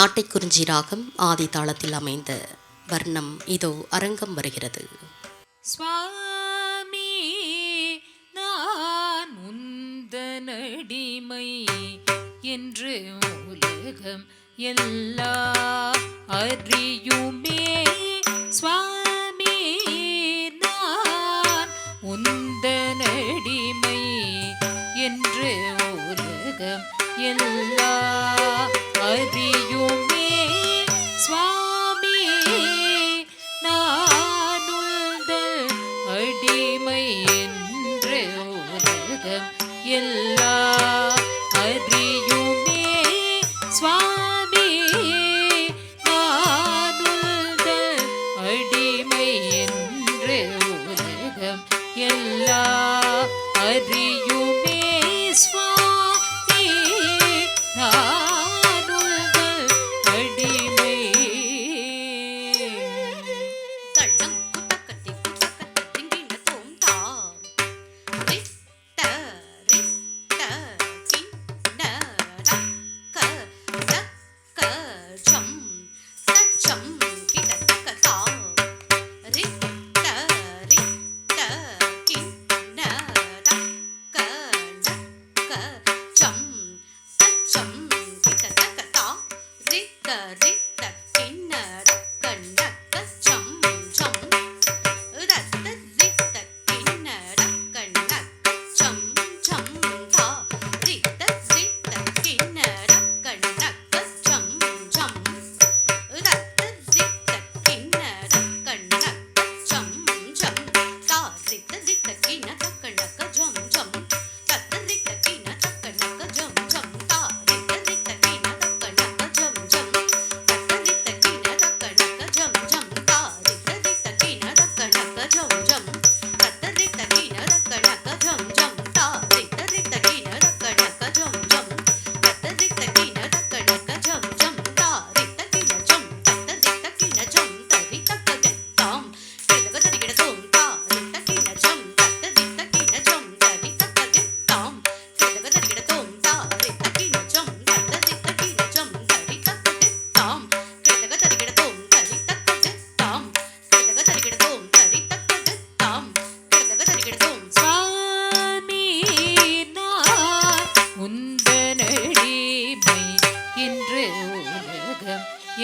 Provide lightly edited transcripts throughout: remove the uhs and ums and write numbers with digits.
நாட்டைக்குறிஞ்சி ராகம் ஆதி தாளத்தில் அமைந்த வர்ணம் இதோ அரங்கம் வருகிறது. சுவாமி நான் உந்தனடிமை என்று உலகம் எல்லாம் அறியுமே. சுவாமி நான் உந்தனடிமை என்று உலகம் எல்லாம் அறியுமே. சுவாமி நான் உந்தன் அடிமை என்று உலகம் எல்லாம் அறியுமே. சுவாமி நான் உந்தன் அடிமை என்று உலகம் எல்லாம் அறியுமே. சுவாமி நான் உந்தன் அடிமை.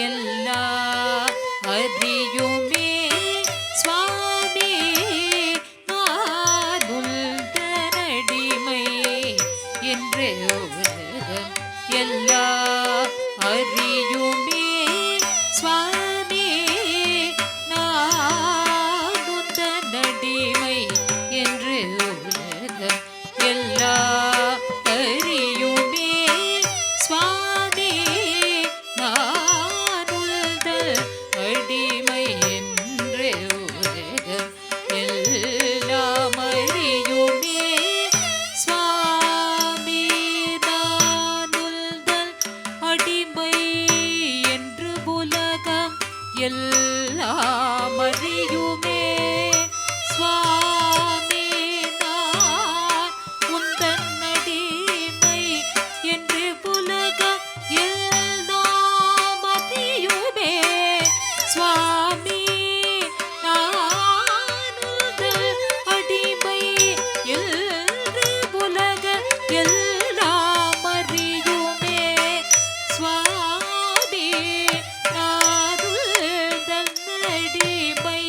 எல்லாம் அறியுமே. சுவாமி நான் உந்தன் அடிமை என்று உலகம் எல்லாம் அறியுமே. சுவாமி நான் உந்தன் அடிமை என்று உலகம் எல்லாம் அறியுமே. சுவாமி நான் உந்தன் அடிமை என்று உலகம் எல்லாம் அறியுமே. சுவாமி நான் உந்தன் அடிமை என்று உலகம் எல்லாம் அறியுமே. சுவாமி நான் உந்தன் அடிமை என்று உலகம் எல்லாம் அறியுமே. சுவாமி நான் உந்தன் அடிமை என்று உலகம் எல்லாம் அறியுமே. சுவாமி நான் உந்தன் அடிமை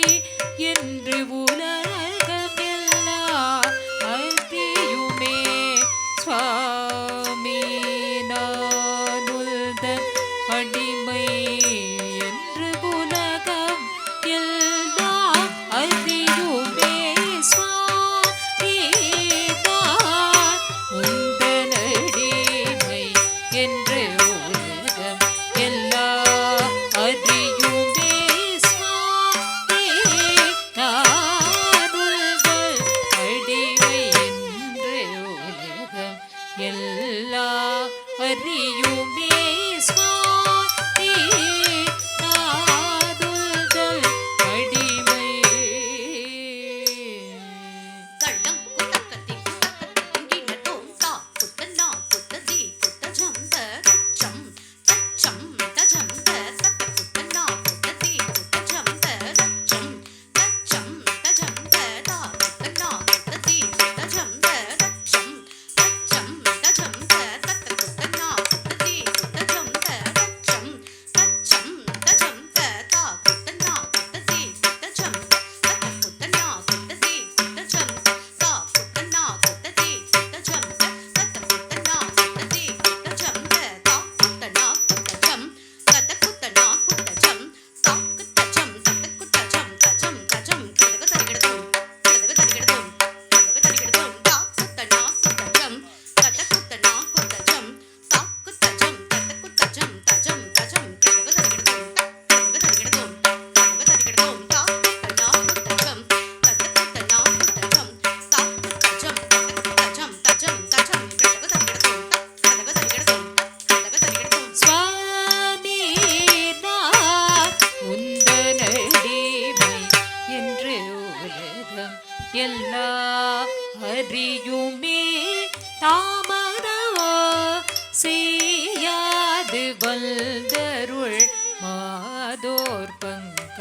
வல்தருள் மாதோர் பங்க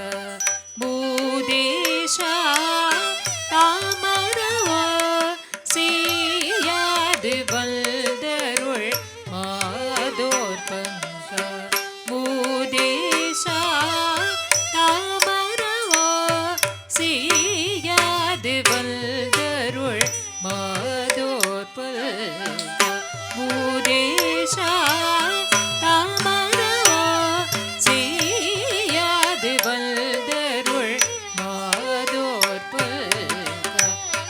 பூதேஷா தாமரவா செய்யாது வல்தருள் மாதோர் பங்க பூதேஷா தாமரவா செய்யாது வல்தருள் மாதோர் பங்க பூதேஷா தாமரவா செய்யாது வல்தருள் மாதோர் பங்க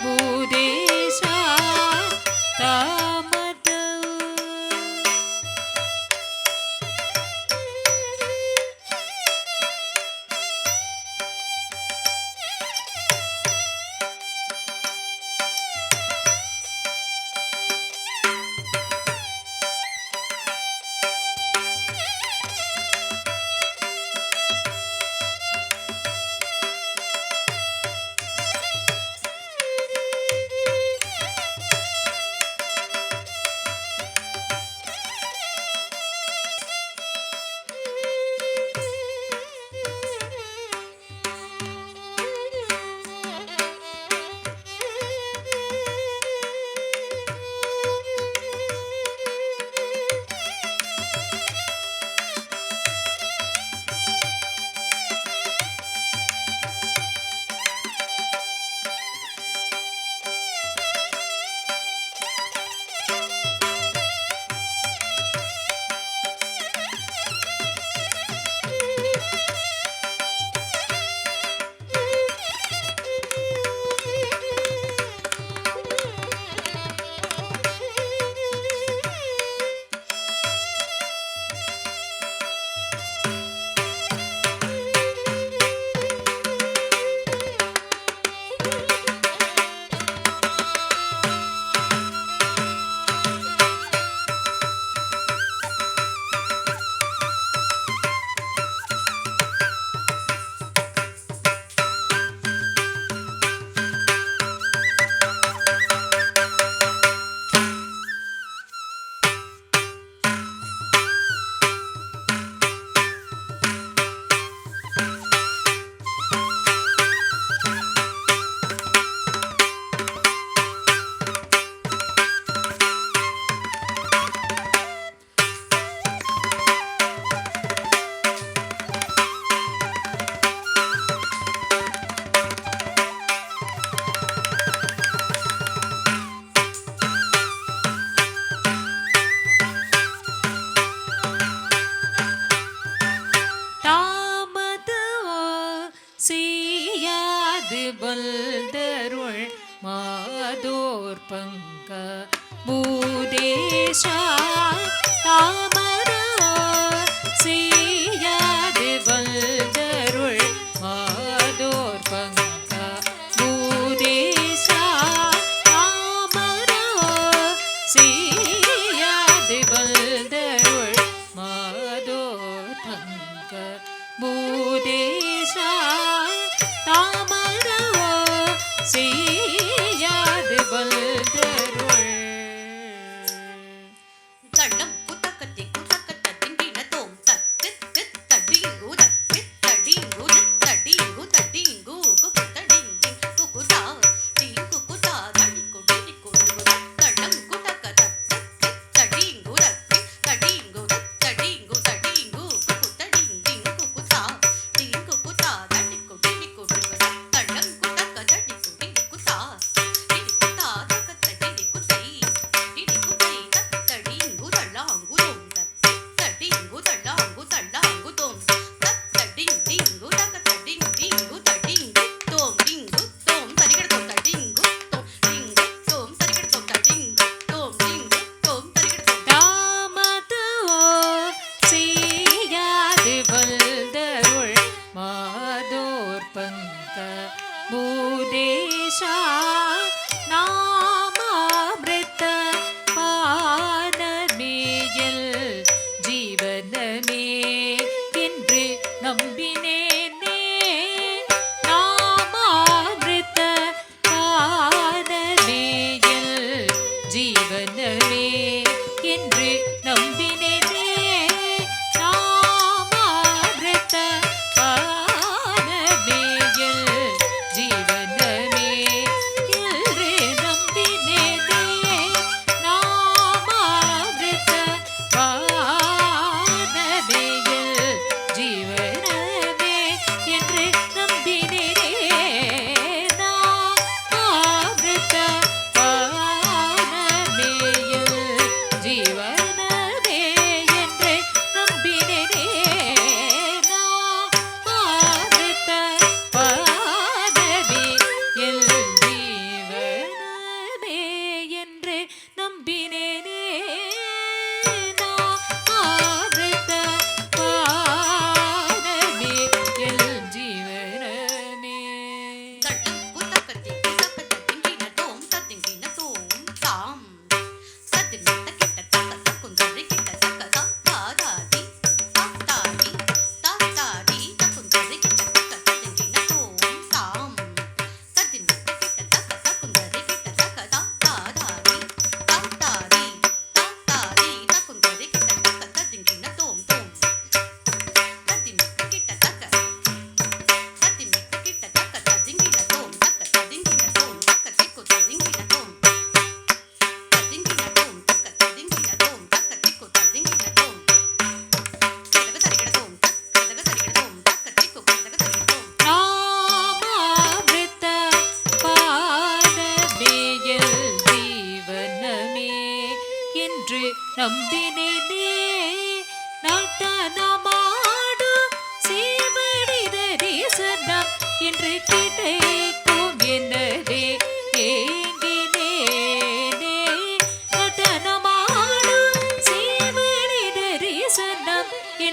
பூதேஷா தாமதவா. செய்யாது வல்தருள் மாதோர் பங்க பூதேஷா தாமரவா செய்யாது வல்தருள் மாதோர் பங்க பூதேஷா தாமரவா செய்யாது வல்தருள் மாதோர் பங்க பூதேஷா தாமரவா செய்யாது வல்தருள். தள்ளம் குத்தக்கத்தி குத்தக்கத்த திண்டின தோம் தட்டு தடிங்கு தட்டு தடிங்கு தடிங்கு தடிங்கு குத்தடிங்கி குக்குதா டிங்கு குத்தா தடிக்கு டிடிக்கு தள்ளம் குத்தக்க தட்டு தடிங்கு தட்டு தடிங்கு தடிங்கு தடிங்கு குத்தடிங்கி குக்குதா டிங்கு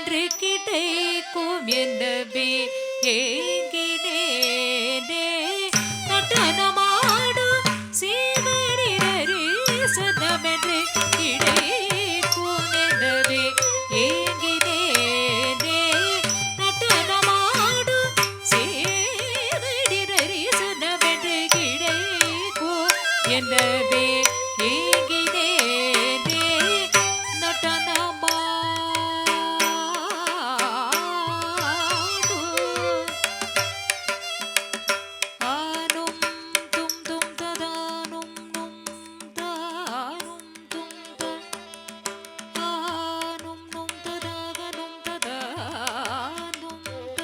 என்று கிடைக்கும் என்னவே ஏங்கினேனே நடனமாடும் சீவடி தரிசனமென்று கிடைக்கும் என்னவே ஏங்கினேனே நடனமாடும் சீவடி தரிசனமென்று கிடைக்கும் என்னவே ஏங்கினேனே நடனமாடும் ஆனும் தும் தும் ததானும் நும் தானும் தும் த ஆனும் நும் ததாகனும் ததானும் த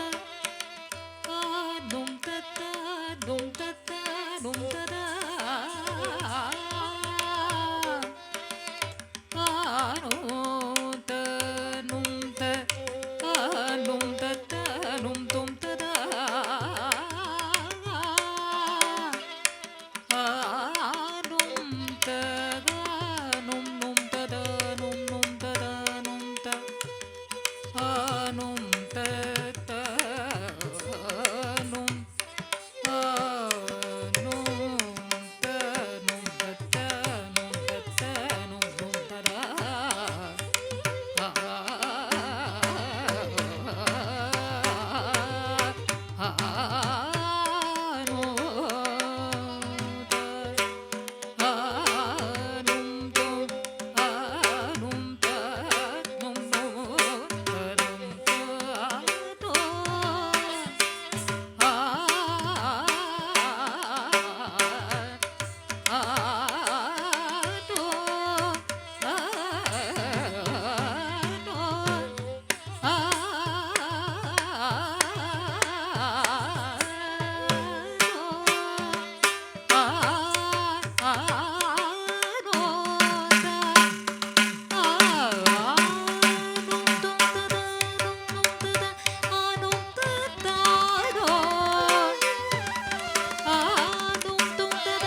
ஆனும் தத்தானும் தத்தானும் ததா ஆனும் தனும் த ஆனும் தத்தானும் தும் ததா ஆனும் ததானும் நும் ததானும் நும் ததானும் த ஆனும் தத்தானும் ஆனும் தனும் தத்தானும் தத்தானும் நும் ததா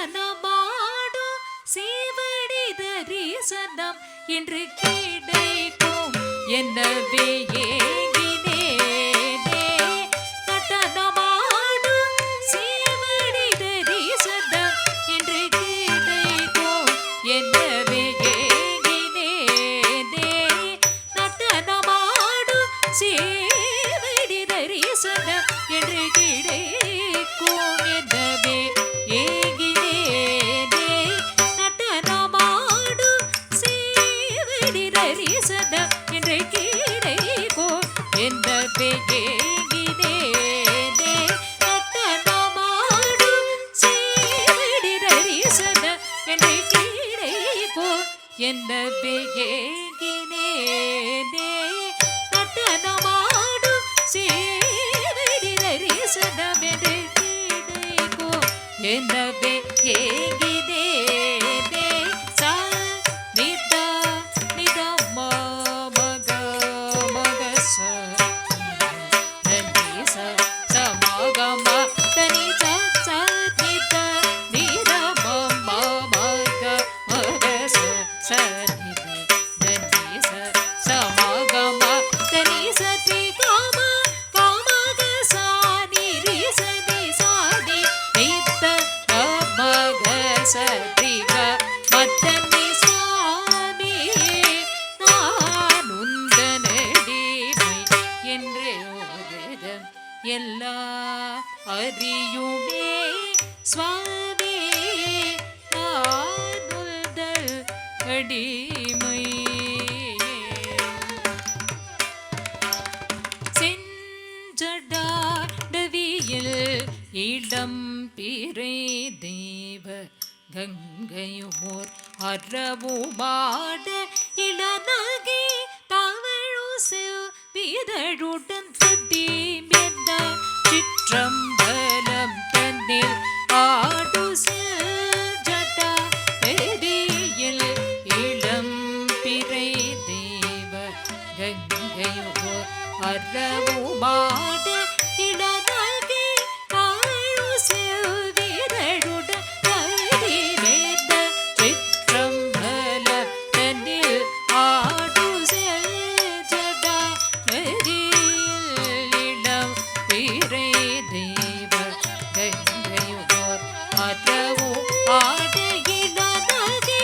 நடனமாடும் சீவடி தரிசனம் இன்று கிடைக்கும் என்னவே ஏங்கினேனே நடனமாடும் சீவடி தரிசனம் இன்று கிடைக்கும் என்னவே ஏங்கினேனே நடனமாடும் சீவடி தரிசனம் என்று கிடைக்கும் என்னவே ஏங்கினேனே நடனமாடும் சீவடி தரிசனம் என்று கிடைக்கும் என்னவே ஏங்கினேனே நடனமாடும் சீவடி தரிசனம் என்று கிடைக்கும் என்னவே ஏங்கினேனே நடனமாடும் சீவடி தரிசனம் என்று கிடைக்கும் என்னவே ஏங்கினேனே சா நித நித ம மக மக ச தனி ச ச மக ம தனி ச ச நித நித ம ம மக மக ச ச நித தனி ச ச மக ம தனி ச தி க ம க மக ச நி ரி ச நி ச தி நித க மக ச தி க மத்தனி சுவாமி நானுந்தனடிமை என்றே ஓதம் எல்லாம் அறியுமே சுவாமி நானுந்தல் அடிமை செஞ்சடாடவியில் இளம் பிறை தேவ கங்கையுமோர் அறவுமாட இளநகை தவழு செவ்விதழுடன் தட்டி திரை தெய்வ கங்கையுமோர் அதவும் ஆடையினதே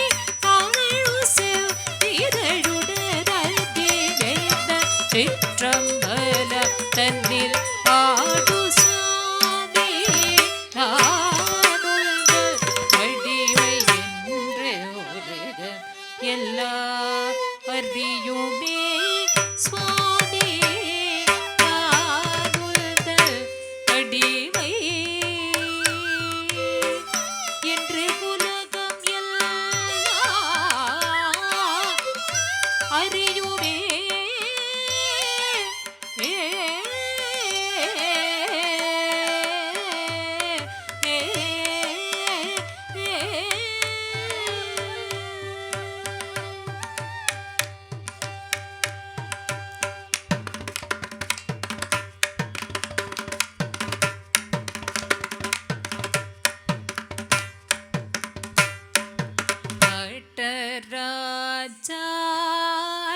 அவளுசெல் இதழுடரே வேத சிற்றம்பல தன்னில் ஆடு சாமி நானுங்கள் அடிமை என்று உலக எல்லா அறியுமே சுவாமி நானுங்கள் அடிமை என்று உலகம் எல்லாம் அறியுமே ராஜா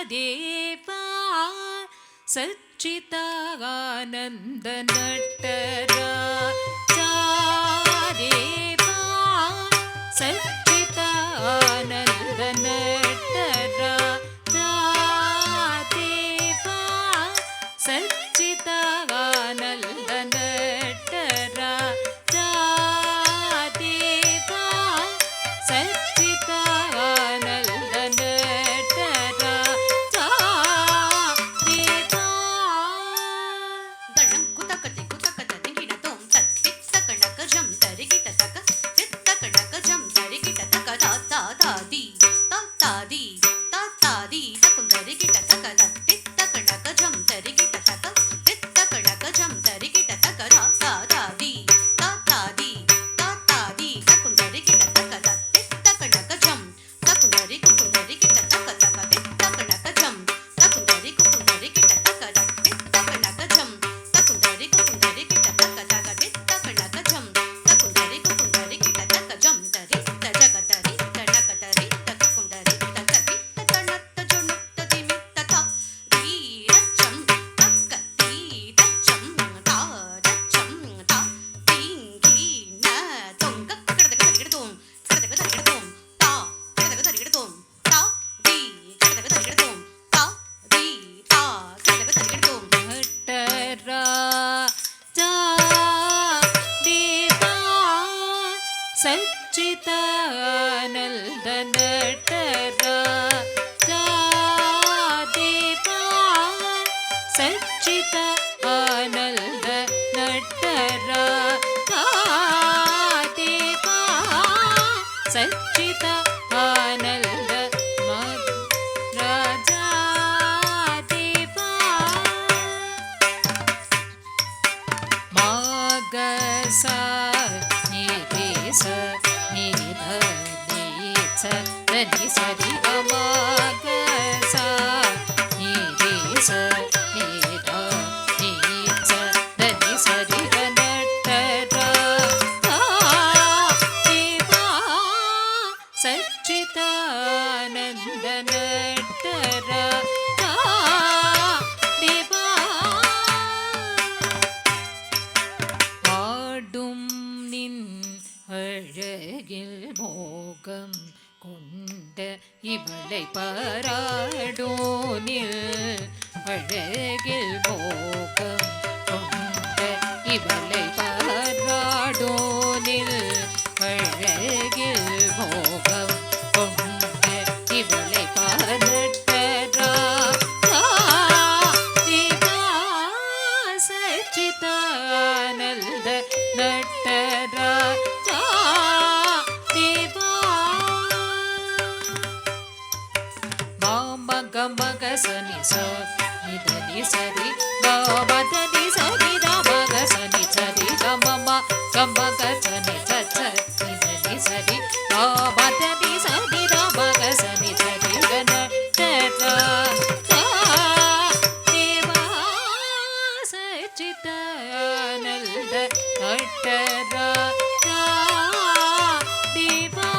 தேவா சச்சிதானந்த நட்டராஜா தேவா சச்சிதானந்த நட்டராஜா தேவா சச்சிதானந்த நட்டராஜா தேவா சச்சிதானந்த நட்டராஜா தேவா. தளம் குதக்கத்தி குதக்கத்த திங்கின தோம் தத்தி தக்கணக்க ஜம் தரிகிட்ட தக்க தித்தக்கணக்க ஜம் தரிகிட்ட தக்க தாத்தா தாதி தாத்தாதி தாத்தாதி தக்கும் தரிகிட்ட தக்க தத்தி தக்கணக்க ஜம் தரிகிட்ட தக்க தித்தக்கணக்க ஜம் தரிகிட்ட தக்க தாத்தா தாதி தாத்தாதி தாத்தாதி தக்கும் தரிகிட்ட தக்க தத்தி தக்கணக்க ஜம் தக்கும் தரி குக்கும் தரிகிட்ட தக்க தக்க தித்தக்கணக்க ஜம் தக்கும் தரி குக்கும் தரிகிட்ட தக்க தத்தி தக்கணக்க ஜம் தக்குந்தரி குக்குந்தரி கிட்ட தக்க தக தித்தக்கணக்க ஜம் தக்குந்தரி குக்குந்தரி கிட்ட தக்க ஜம் தரி தஜகதரி தனகதரி தக்குந்தரி தக்கதி தனத்த ஜொனுத்த திமி ததா வீரச்சம் தக்கதி தச்சம் தா தச்சம் தா திங்கி ந தொங்க கடதகதரிகிடதோம் கடதகதரிகிடதோம் தா கடதகதரிகிடதோம் தா தி கடதகதரிகிடதோம் தா தி தா கடதகதரிகிடதோம் நட்டராஜா தேவா சச்சிதானந்த நட்டராஜா தேவா சச்சிதானந்த நட்டராஜா தேவா சச்சிதானந்த ராஜா தேவா. மாகசா நிதேச நித நீச்ச தனி சரி மாகசா நிதேச நித நீச்ச தனி சரி நட்டராஜா தேவா சச்சிதானந்த நட்டராஜா தேவா. ஆடும் நின் அழகில் மோகம் கொண்ட இவளை பாராடோனில் அழகில் மோகம் கொண்ட இவளை பாராடோனில் அழகில் மோகம் கொண்ட இவளை பாராட்டராஜா தேவா சச்சிதானந்த நட்டராஜா தேவா. மக சனி சனி சரி மதனி சரி மக சனி சரி கம கமக சனி சனி சரி மதனி சரி மக சனி சரி நட்டராஜா தேவா சச்சிதானந்த நட்டராஜா தேவா.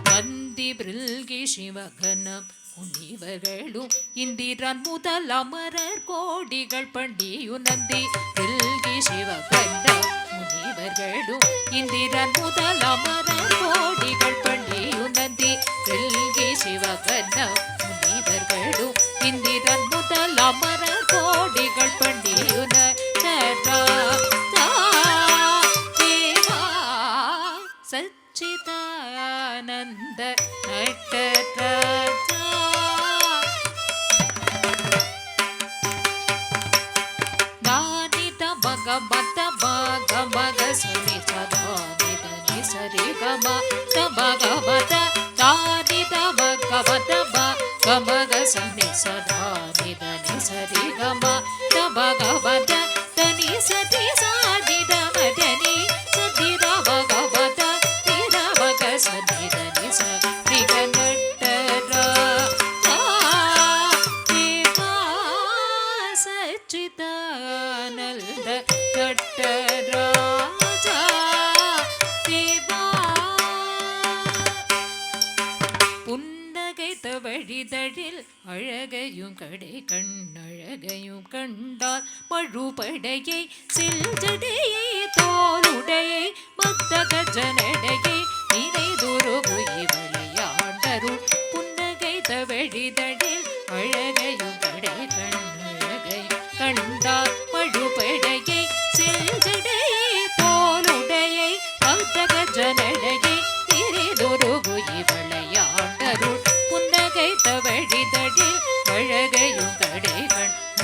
நந்தி பிருல்கி சிவகணம் புண்ணிய முனிவர்களும் இந்திரன் முதல் அமரர் கோடிகள் பண்டியுனந்தி வெல்கி சிவகண்ட முனிவர்களும் இந்திரன் முதல் அமரர் கோடிகள் பண்டியுனந்தி வெல்கி சிவகண்ட முனிவர்களும் இந்திரன் முதல் அமரர் கோடிகள் பண்டியுன சச்சிதானந்த நடராஜா தானித பகவத பக மக சரி சதானித நிசரி கம தபகவத தானித பகவத பக மக சரி சதானித நிசரி கம தபகவத தனி சதி சாதித மதனி சதித பகவத திர பக சதித நிச திக நடராஜா தேவா சச்சிதானந்த நடராஜா தேவா புன்னகைத்த வழிதழில் அழகையும் கடை கண்ணழகையும் கண்டால் மழுபடையை சில்ஜடையை தோளுடையை மத்தக ஜனடையை நினைதுருகு இவளையாண்டருள் புன்னகைத்த வழிதழில் அழகையும் கடை கண்ணழகையும் கண்டால் மழுபடையை சில்ஜடையை தோளுடையை மத்தக ஜனடையை நினைதுருகு இவளையாண்டருள் புன்னகைத்த வழிதழில் அழகையும் கடை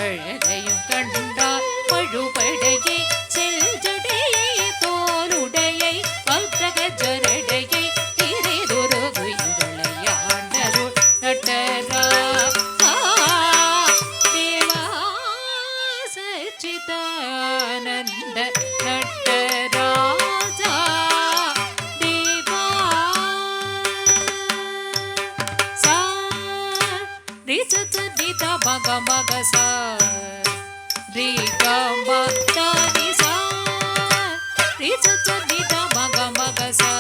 அழகையும் கண்டால் மழுபடையை செல்ஜடையை தோளுடையை வல்தக ஜரடையை திரைதுருகு இவளையாண்டருள் நடராஜா தேவா சச்சிதானந்த நடராஜா தேவா சா ரிசச்சதித மக மக சா ரி கம தனி சா ரிசச்சதித மக மக சா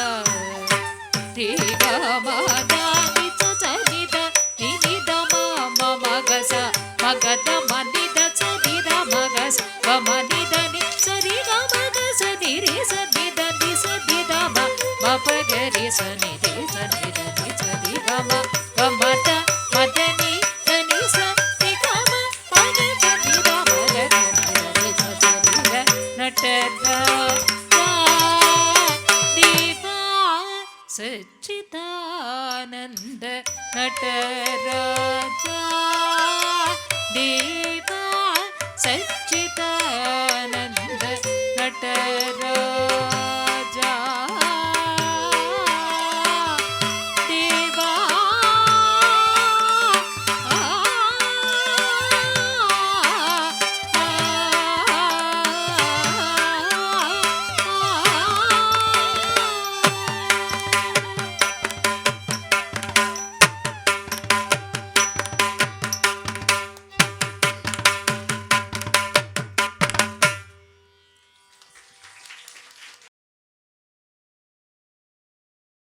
ரி கம தனி சச்சதித நினித மம மக சா மகத மனித சதித மக ச கமனித நி சரி கமக சதி ரி சதித நி சதித ம மபகரி சனிதி சனித நி சதி கம கமத மதனி தனி சதி கம பக சதித மக சதி சதித நடராஜா தேவா சச்சிதானந்த நடராஜா தேவா சச்சிதானந்த